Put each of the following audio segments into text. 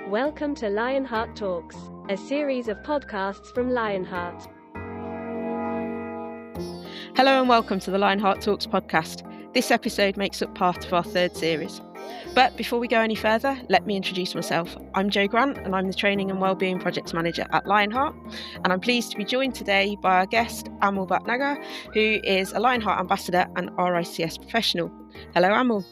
Welcome to LionHeart Talks, a series of podcasts from LionHeart. Hello and welcome to the LionHeart Talks podcast. This episode makes up part of our third series. But before we go any further, let me introduce myself. I'm Jo Grant and I'm the Training and Wellbeing Projects Manager at LionHeart. And I'm pleased to be joined today by our guest, Amol Bhatnagar, who is a LionHeart Ambassador and RICS professional. Hello, Amol.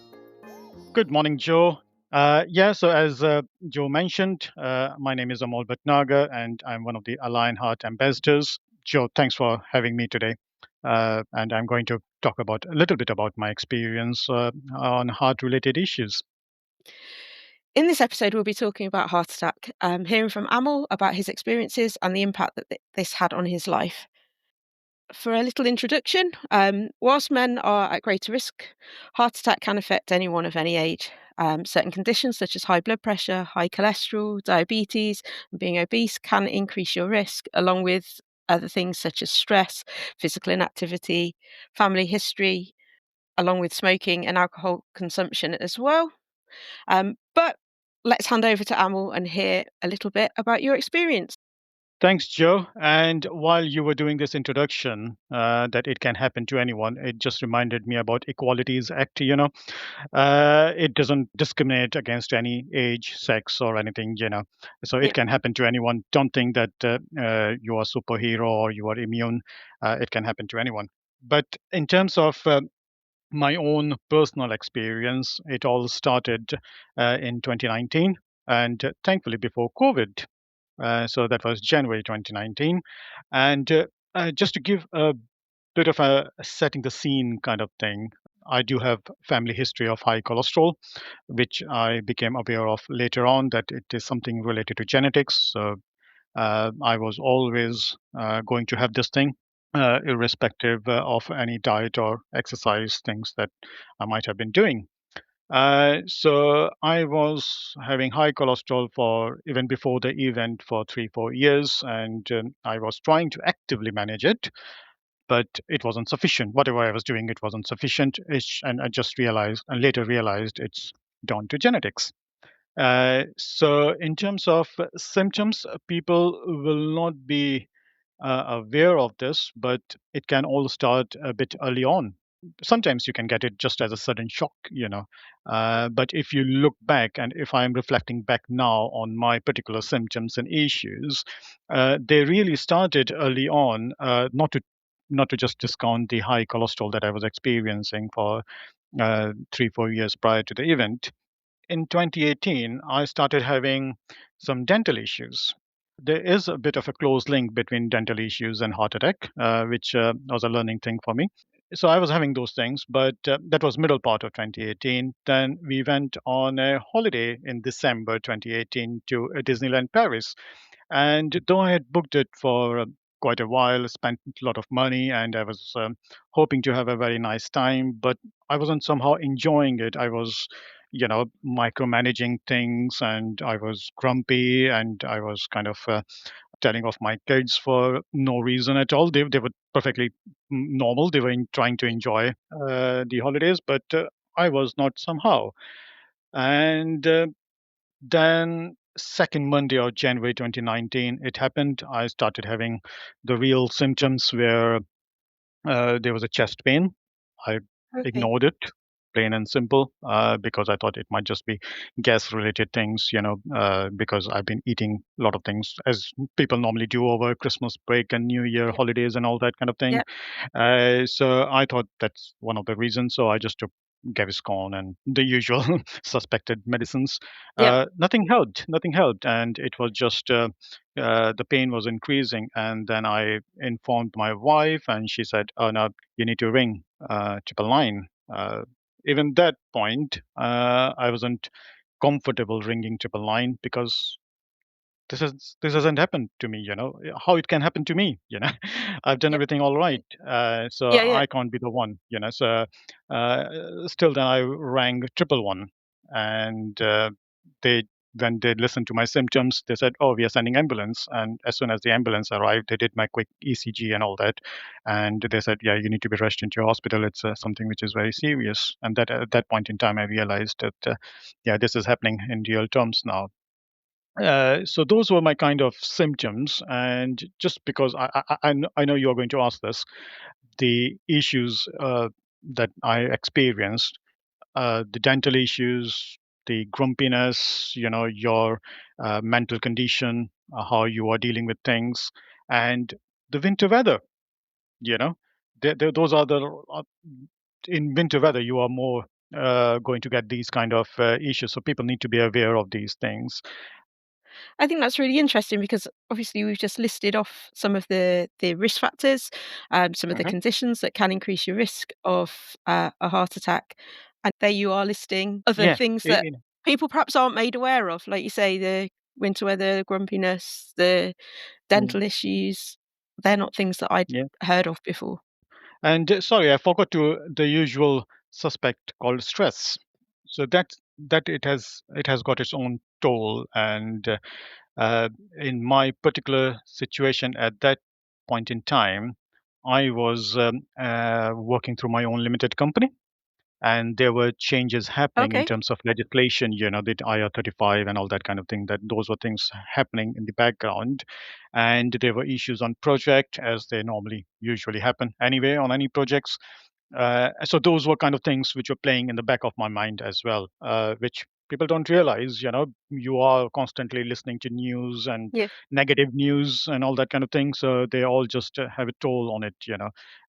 Good morning, Jo. So as Jo mentioned, my name is Amol Bhatnagar and I'm one of the LionHeart ambassadors. Jo, thanks for having me today. And I'm going to talk about a little bit about my experience on heart-related issues. In this episode, we'll be talking about heart attack, hearing from Amol about his experiences and the impact that this had on his life. For a little introduction, whilst men are at greater risk, heart attack can affect anyone of any age. Certain conditions such as high blood pressure, high cholesterol, diabetes, and being obese can increase your risk, along with other things such as stress, physical inactivity, family history, along with smoking and alcohol consumption as well. But let's hand over to Amol and hear a little bit about your experience. Thanks, Jo. And while you were doing this introduction, that it can happen to anyone, it just reminded me about Equalities Act. It doesn't discriminate against any age, sex, or anything. So it can happen to anyone. Don't think that you are a superhero or you are immune. It can happen to anyone. But in terms of my own personal experience, it all started in 2019, and thankfully before COVID. So that was January 2019. And just to give a bit of a setting the scene kind of thing, I do have family history of high cholesterol, which I became aware of later on that it is something related to genetics. So I was always going to have this thing, irrespective of any diet or exercise things that I might have been doing. So I was having high cholesterol for even before the event for 3-4 years, and I was trying to actively manage it, but it wasn't sufficient. Whatever I was doing, it wasn't sufficient, and I just realized, and later realized, it's down to genetics. So in terms of symptoms, people will not be aware of this, but it can all start a bit early on. Sometimes you can get it just as a sudden shock. But if you look back, and if I'm reflecting back now on my particular symptoms and issues, they really started early on. Not to just discount the high cholesterol that I was experiencing for 3-4 years prior to the event. In 2018, I started having some dental issues. There is a bit of a close link between dental issues and heart attack, which was a learning thing for me. So I was having those things, but that was middle part of 2018. Then we went on a holiday in December 2018 to Disneyland Paris. And though I had booked it for quite a while, spent a lot of money, and I was hoping to have a very nice time, but I wasn't somehow enjoying it. I was, micromanaging things, and I was grumpy, and I was kind of telling off my kids for no reason at all. They were perfectly normal. They were trying to enjoy the holidays, but I was not somehow. And then second Monday of January 2019, it happened. I started having the real symptoms where there was a chest pain. I ignored it, plain and simple, because I thought it might just be gas-related things, because I've been eating a lot of things as people normally do over Christmas break and New Year holidays and all that kind of thing. So I thought that's one of the reasons. So I just took Gaviscon and the usual suspected medicines. Nothing helped, and it was just the pain was increasing. And then I informed my wife, and she said, "Oh no, you need to ring 999." Even that point, I wasn't comfortable ringing 999 because this hasn't happened to me. How it can happen to me. I've done everything all right, so I can't be the one. So still, then I rang 111, and they when they listened to my symptoms, they said, "Oh, we are sending ambulance." And as soon as the ambulance arrived, they did my quick ECG and all that, and they said, "Yeah, you need to be rushed into your hospital. It's something which is very serious." And that at that point in time, I realized that, yeah, this is happening in real terms now. So those were my kind of symptoms, and just because I know you are going to ask this, the issues that I experienced, the dental issues, the grumpiness, your mental condition, how you are dealing with things, and the winter weather. You know, those are the in winter weather you are more going to get these kind of issues. So people need to be aware of these things. I think that's really interesting because obviously we've just listed off some of the risk factors, some of the Mhm. conditions that can increase your risk of a heart attack, and there you are listing other Yeah. things that people perhaps aren't made aware of, like you say, the winter weather, the grumpiness, the dental Mm, issues. They're not things that I'd yeah. heard of before. And sorry, I forgot to the usual suspect called stress. So that it has got its own toll, and uh, in my particular situation at that point in time, I was working through my own limited company, and there were changes happening in Okay. terms of legislation, the IR35 and all that kind of thing. That those were things happening in the background, and there were issues on project, as they normally usually happen anyway on any projects. So those were kind of things which were playing in the back of my mind as well, which people don't realize. You are constantly listening to news and Yeah. negative news and all that kind of thing. So they all just have a toll on it.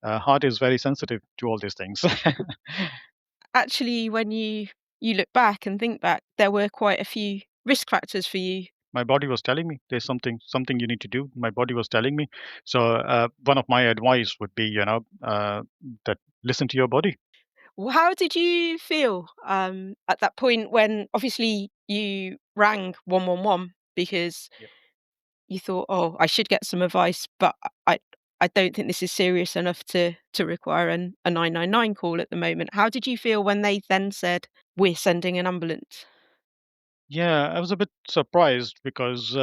Heart is very sensitive to all these things. Actually, when you look back and think back, there were quite a few risk factors for you. My body was telling me there's something you need to do. My body was telling me. So one of my advice would be, that listen to your body. How did you feel, at that point when obviously you rang 111 because Yep. you thought, "Oh, I should get some advice, but I don't think this is serious enough to require a 999 call at the moment." How did you feel when they then said, "We're sending an ambulance"? Yeah, I was a bit surprised because,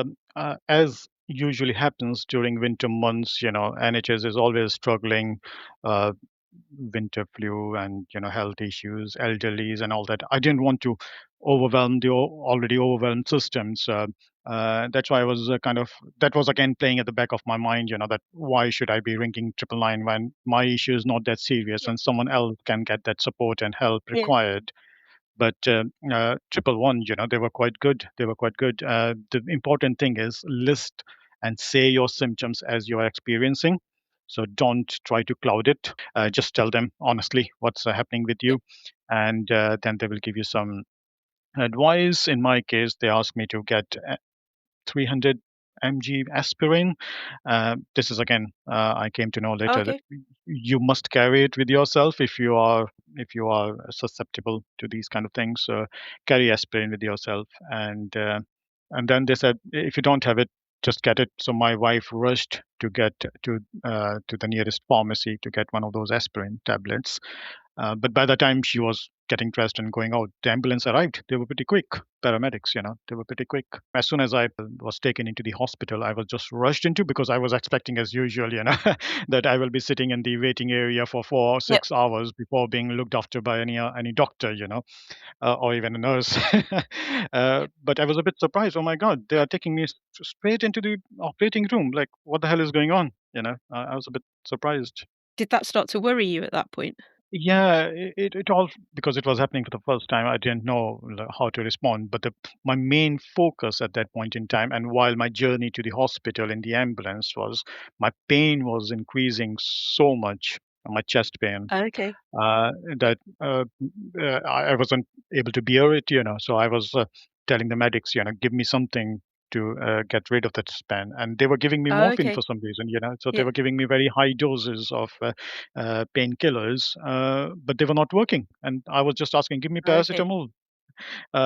as usually happens during winter months, NHS is always struggling, uh, winter flu and health issues, elderlies and all that. I didn't want to overwhelm the already overwhelmed system, so that's why I was kind of that was again playing at the back of my mind. That why should I be ringing 999 when my issue is not that serious Yeah. and someone else can get that support and help Yeah. required. But 111, they were quite good. They were quite good. The important thing is list and say your symptoms as you are experiencing. So don't try to cloud it. Just tell them honestly what's happening with Yeah. you, and then they will give you some advice. In my case, they asked me to get 300 mg aspirin. This is again, I came to know later that Okay. you must carry it with yourself if you are susceptible to these kind of things. So carry aspirin with yourself, and then they said if you don't have it, just get it. So my wife rushed to get to the nearest pharmacy to get one of those aspirin tablets. But by the time she was getting dressed and going out, the ambulance arrived. They were pretty quick. Paramedics, they were pretty quick. As soon as I was taken into the hospital, I was just rushed into because I was expecting, as usual, that I will be sitting in the waiting area for 4 or 6 hours before being looked after by any doctor, or even a nurse. But I was a bit surprised. Oh my God, they are taking me straight into the operating room. Like, what the hell is going on? I was a bit surprised. Did that start to worry you at that point? Yeah, it all because it was happening for the first time. I didn't know how to respond. But my main focus at that point in time, and while my journey to the hospital in the ambulance was, my pain was increasing so much, my chest pain, Okay. Yeah. that I wasn't able to bear it. So I was telling the medics, give me something to get rid of that span, and they were giving me morphine Okay. for some reason. So they Yeah. were giving me very high doses of painkillers, but they were not working. And I was just asking, give me Okay. paracetamol,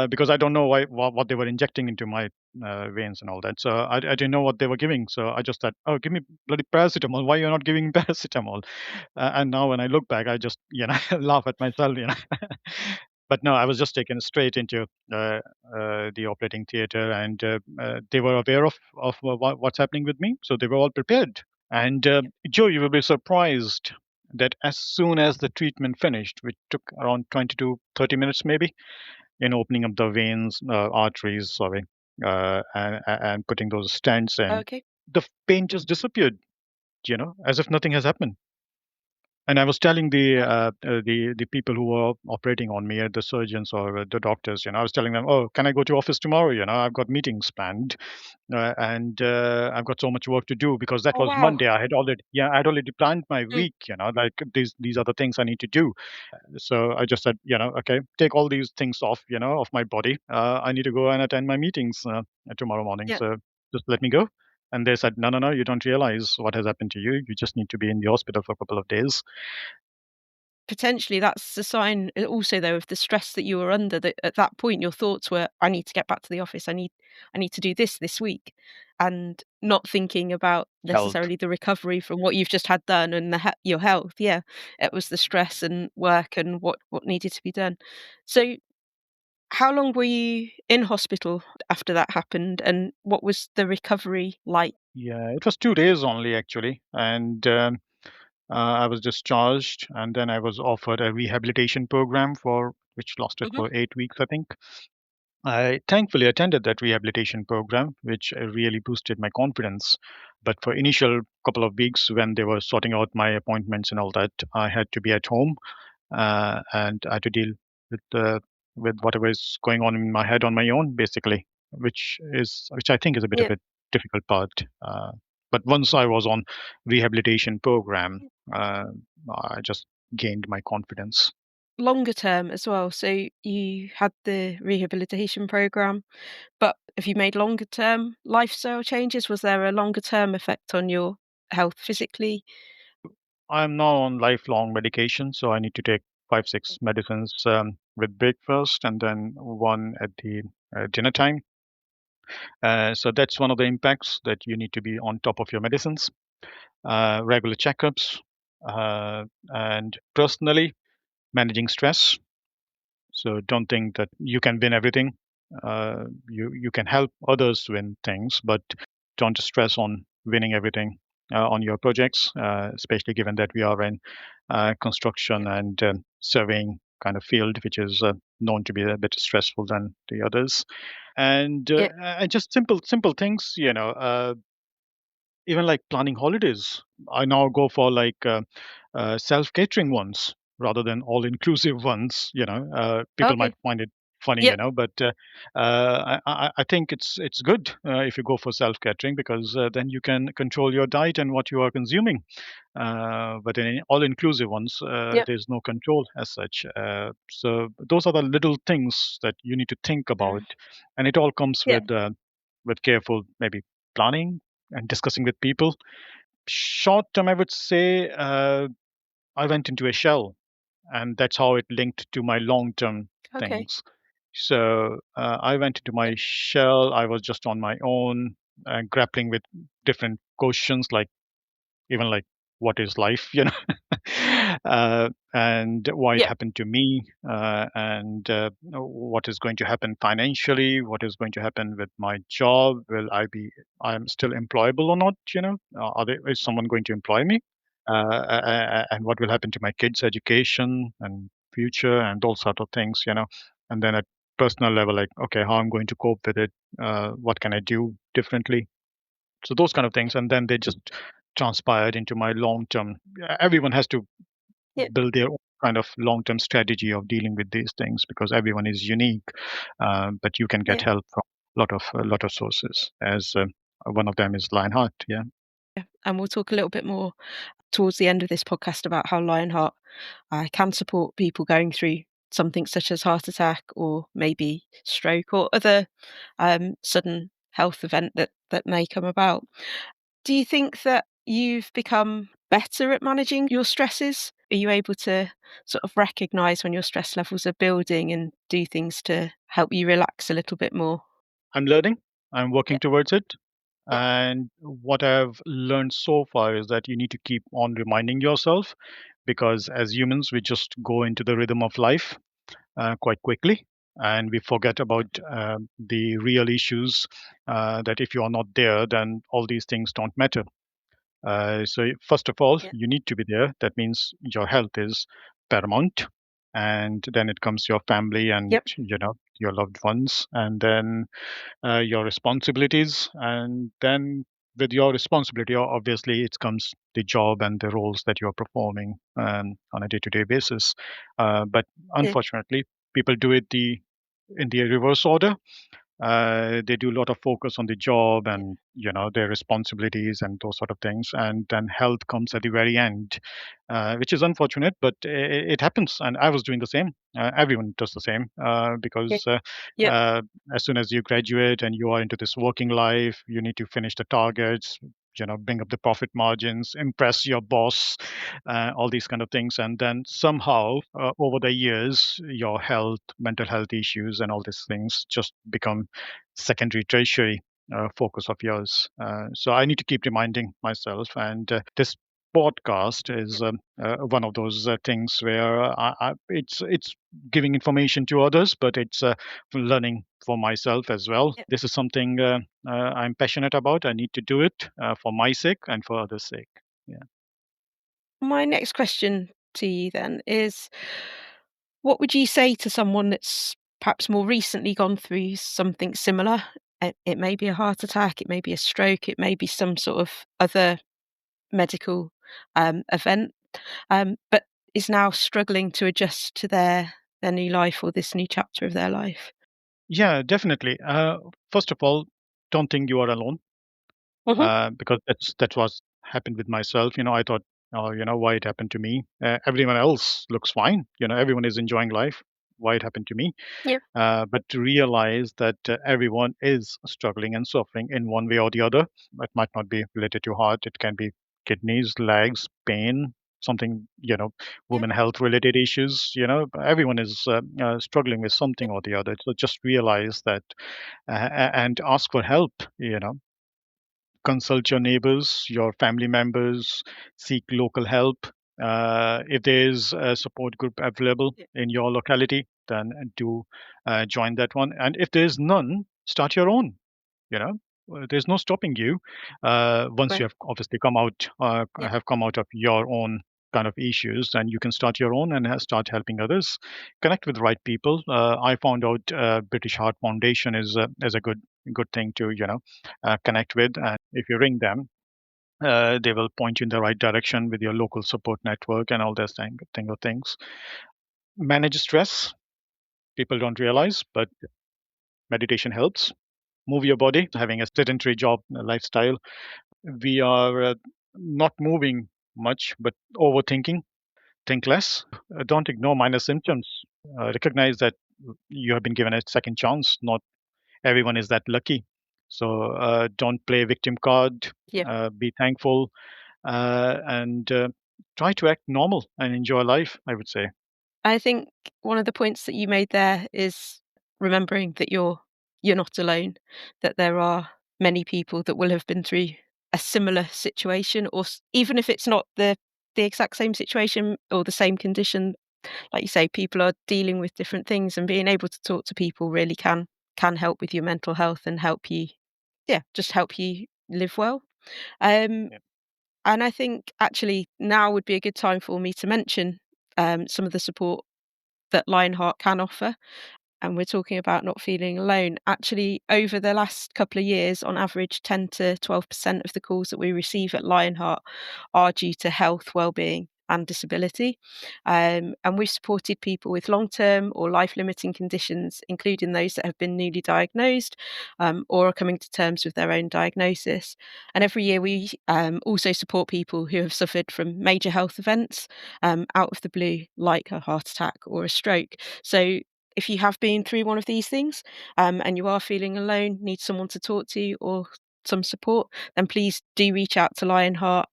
because I don't know what they were injecting into my veins and all that. So I didn't know what they were giving. So I just thought, oh, give me bloody paracetamol. Why you're not giving me paracetamol? And now when I look back, I just laugh at myself. But no, I was just taken straight into the operating theater, and they were aware of what's happening with me, so they were all prepared. And Joe, you will be surprised that as soon as the treatment finished, which took around 20 to 30 minutes maybe, in opening up the veins, arteries, sorry. and putting those stents in, Okay. the pain just disappeared, as if nothing has happened. And I was telling Okay. the people who were operating on me, the surgeons or the doctors, I was telling them, "Oh, can I go to office tomorrow? I've got meetings planned, and I've got so much work to do because that Oh, was wow. Monday. I had already planned my Mm. week. Like these are the things I need to do." So I just said, okay, take all these things off, of my body. I need to go and attend my meetings tomorrow morning. Yeah. So just let me go. And they said, no, no, no, you don't realize what has happened to you. You just need to be in the hospital for a couple of days. Potentially, that's a sign also, though, of the stress that you were under, that at that point, your thoughts were, "I need to get back to the office. I need to do this week," and not thinking about Health. necessarily the recovery from what you've just had done and your health. Yeah, it was the stress and work and what needed to be done. So, how long were you in hospital after that happened, and what was the recovery like? Yeah, it was 2 days only, actually. And I was discharged, and then I was offered a rehabilitation program which lasted Mhm. for 8 weeks, I think. I thankfully attended that rehabilitation program, which really boosted my confidence. But for initial couple of weeks, when they were sorting out my appointments and all that, I had to be at home, and I had to deal with whatever is going on in my head on my own, basically, which I think is a bit of Yeah. a difficult part. But once I was on rehabilitation program, uh, I just gained my confidence. Longer term as well. So you had the rehabilitation program, but have you made longer term lifestyle changes? Was there a longer term effect on your health physically? I'm now on lifelong medication, so I need to take 5, 6 medicines with breakfast and then one at the dinner time. So that's one of the impacts, that you need to be on top of your medicines, regular checkups, and personally managing stress. So don't think that you can win everything. You can help others win things, but don't stress on winning everything on your projects, especially given that we are in construction Yeah. and surveying kind of field, which is known to be a bit stressful than the others. And Yeah. just simple things, even like planning holidays. I now go for like self-catering ones rather than all-inclusive ones. People might Okay. find it funny, Yep. but I think it's good if you go for self-catering, because then you can control your diet and what you are consuming. But in all-inclusive ones, Yep. there's no control as such. So those are the little things that you need to think about, Mm. and it all comes Yeah. with careful maybe planning and discussing with people. Short term, I would say I went into a shell, and that's how it linked to my long term Okay. things. So I went into Yeah. my shell. I was just on my own, grappling with different questions, like even like what is life, and why it Yeah. happened to me, and what is going to happen financially, what is going to happen with my job. Will I'm still employable or not? Is someone going to employ me? And what will happen to my kids' education and future and all sort of things, and then at personal level, like, okay, how I'm going to cope with it, what can I do differently, so those kind of things, and then they just transpired into my long term. Everyone has to Yeah. build their own kind of long term strategy of dealing with these things, because everyone is unique. But you can get Yeah. help from a lot of sources. As one of them is Lionheart. Yeah. Yeah. And we'll talk a little bit more towards the end of this podcast about how Lionheart can support people going through something such as heart attack or maybe stroke or other sudden health event that may come about. Do you think that you've become better at managing your stresses? Are you able to sort of recognize when your stress levels are building and do things to help you relax a little bit more? I'm learning. I'm Yeah. working towards it. Yeah. And what I've learned so far is that you need to keep on reminding yourself, because as humans, we just go into the rhythm of life quite quickly, and we forget about the real issues, that if you are not there, then all these things don't matter. So first of all, Yeah. you need to be there. That means your health is paramount, and then it comes your family and Yep. your loved ones, and then your responsibilities, and then with your responsibility, obviously, it comes the job and the roles that you're performing on a day-to-day basis. But Yeah. unfortunately, people do it in the reverse order. They do a lot of focus on the job Yeah. and their responsibilities and those sort of things, and then health comes at the very end, which is unfortunate, but it happens. And I was doing the same. Everyone does the same Yeah. because Yep. uh, as soon as you graduate and you are into this working life, you need to finish the targets, bring up the profit margins, impress your boss, all these kind of things. And then somehow over the years, your health, mental health issues, and all these things just become secondary, tertiary focus of yours. So I need to keep reminding myself. And this podcast is one of those things where it's giving information to others, but it's learning for myself as well. Yep. This is something I'm passionate about. I need to do it for my sake and for others' sake. Yeah. My next question to you then is, what would you say to someone that's perhaps more recently gone through something similar? It may be a heart attack, it may be a stroke, it may be some sort of other medical event, but is now struggling to adjust to their new life or this new chapter of their life. Yeah, definitely. First of all, don't think you are alone, Hmm. because that's what's happened with myself. I thought, oh, why it happened to me? Everyone else looks fine. Everyone is enjoying life. Why it happened to me? Yeah. But to realize that everyone is struggling and suffering in one way or the other. It might not be related to heart. It can be kidneys, legs, pain, something, Yeah. women health related issues. Everyone is struggling with Yeah. something or the other. So just realize that and ask for help. Consult your neighbors, your family members, seek local help. If there's a support group available Yeah. in your locality, then do join that one. And if there's none, start your own. You know, there's no stopping you once you Right. have obviously Yeah. have come out of your own kind of issues, then you can start your own and start helping others. Connect with the right people. I found out British Heart Foundation is a good thing to connect with, and if you ring them, they will point you in the right direction with your local support network and all those thing of things. Manage stress. People don't Yeah. realize, but meditation helps. Move your body. Having a sedentary job lifestyle, we are not moving much, but overthinking. Think less. Don't ignore minor symptoms. Recognize that you have been given a second chance. Not everyone is that lucky. So don't play victim card. Yeah. Be thankful, and try to act normal and enjoy life, I would say. I think one of the points that you made there is remembering that you're not alone, that there are many people that will have been through a similar situation, or even if it's not the exact same situation or the same condition, like you say, people are dealing with different things, and being able to talk to people really can help with your mental health and help you, yeah, just help you live well. Um, Yeah. and I think actually now would be a good time for me to mention some of the support that Lionheart can offer, and we're talking about not feeling alone. Actually, over the last couple of years, on average, 10 to 12% of the calls that we receive at Lionheart are due to health, well-being, and disability. And we've supported people with long-term or life-limiting conditions, including those that have been newly diagnosed or are coming to terms with their own diagnosis. And every year we also support people who have suffered from major health events out of the blue, like a heart attack or a stroke. So if you have been through one of these things and you are feeling alone, need someone to talk to or some support, then please do reach out to Lionheart.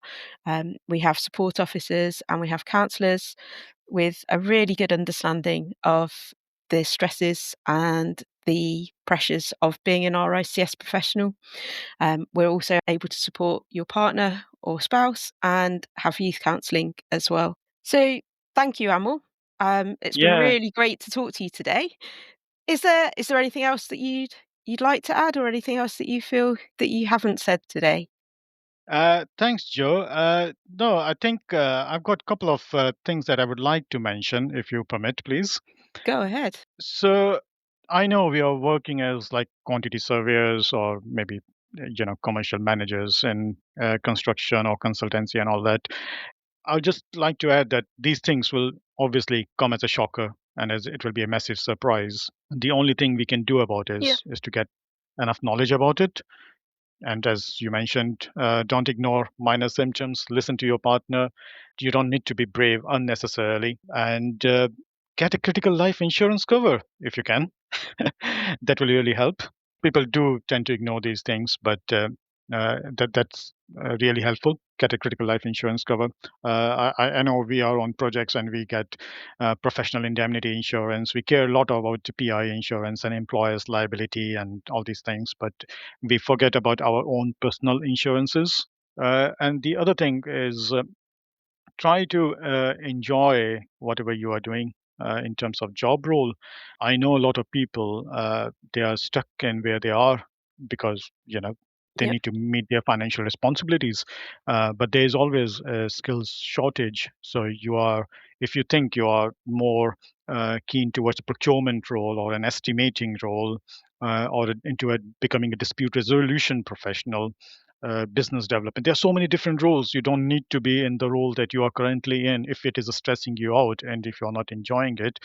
We have support officers and we have counsellors with a really good understanding of the stresses and the pressures of being an RICS professional. We're also able to support your partner or spouse and have youth counselling as well. So thank you, Amol. It's been Yeah. really great to talk to you today. Is there anything else that you'd like to add, or anything else that you feel that you haven't said today? Thanks, Joe. No, I think I've got a couple of things that I would like to mention, if you permit, please. Go ahead. So I know we are working as like quantity surveyors or maybe commercial managers in construction or consultancy and all that. I would just like to add that these things will obviously come as a shocker and as it will be a massive surprise. The only thing we can do about Yeah. is to get enough knowledge about it. And as you mentioned, don't ignore minor symptoms. Listen to your partner. You don't need to be brave unnecessarily. And get a critical life insurance cover if you can. That will really help. People do tend to ignore these things, but that's really helpful. Get a critical life insurance cover. I know we are on projects and we get professional indemnity insurance. We care a lot about PI insurance and employers' liability and all these things, but we forget about our own personal insurances. And the other thing is try to enjoy whatever you are doing in terms of job role. I know a lot of people they are stuck in where they are because they Yeah. need to meet their financial responsibilities, but there is always a skills shortage. So if you think you are more keen towards a procurement role or an estimating role, or becoming a dispute resolution professional, business development. There are so many different roles. You don't need to be in the role that you are currently in if it is stressing you out and if you're not enjoying it.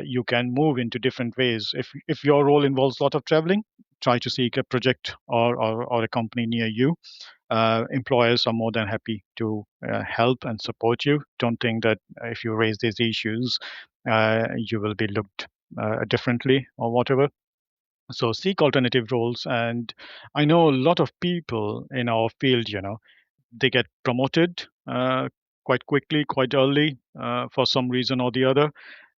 You can move into different ways. If your role involves a lot of traveling, try to seek a project or a company near you. Employers are more than happy to help and support you. Don't think that if you raise these issues, you will be looked differently or whatever. So seek alternative roles. And I know a lot of people in our field, they get promoted quite quickly, quite early, for some reason or the other.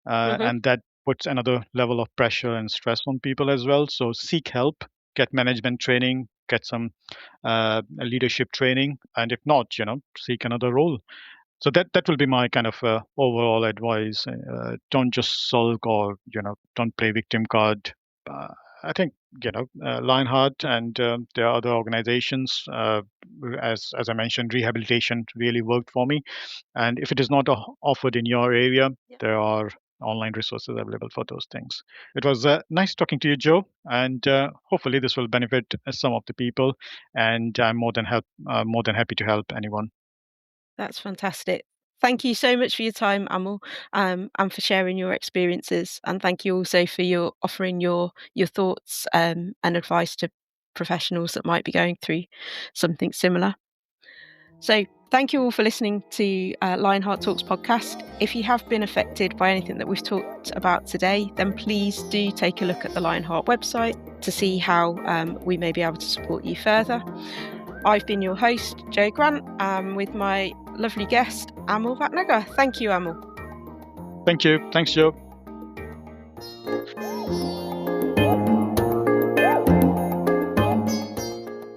Mm-hmm. And that puts another level of pressure and stress on people as well. So seek help, get management training, get some leadership training. And if not, seek another role. So that will be my kind of overall advice. Don't just sulk or don't play victim card. Uh, I think Lionheart and there are other organizations. As I mentioned, rehabilitation really worked for me. And if it is not offered in your area, Yeah. there are online resources available for those things. It was nice talking to you, Joe, and hopefully this will benefit some of the people. And I'm more than happy to help anyone. That's fantastic. Thank you so much for your time, Amol, and for sharing your experiences. And thank you also for your offering your thoughts and advice to professionals that might be going through something similar. So thank you all for listening to LionHeart Talks podcast. If you have been affected by anything that we've talked about today, then please do take a look at the LionHeart website to see how we may be able to support you further. I've been your host, Jo Grant, with my lovely guest, Amol Bhatnagar. Thank you, Amol. Thank you. Thanks, Joe.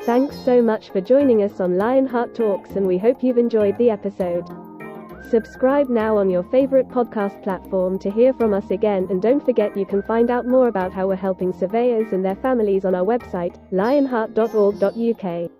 Thanks so much for joining us on LionHeart Talks, and we hope you've enjoyed the episode. Subscribe now on your favorite podcast platform to hear from us again, and don't forget you can find out more about how we're helping surveyors and their families on our website, lionheart.org.uk.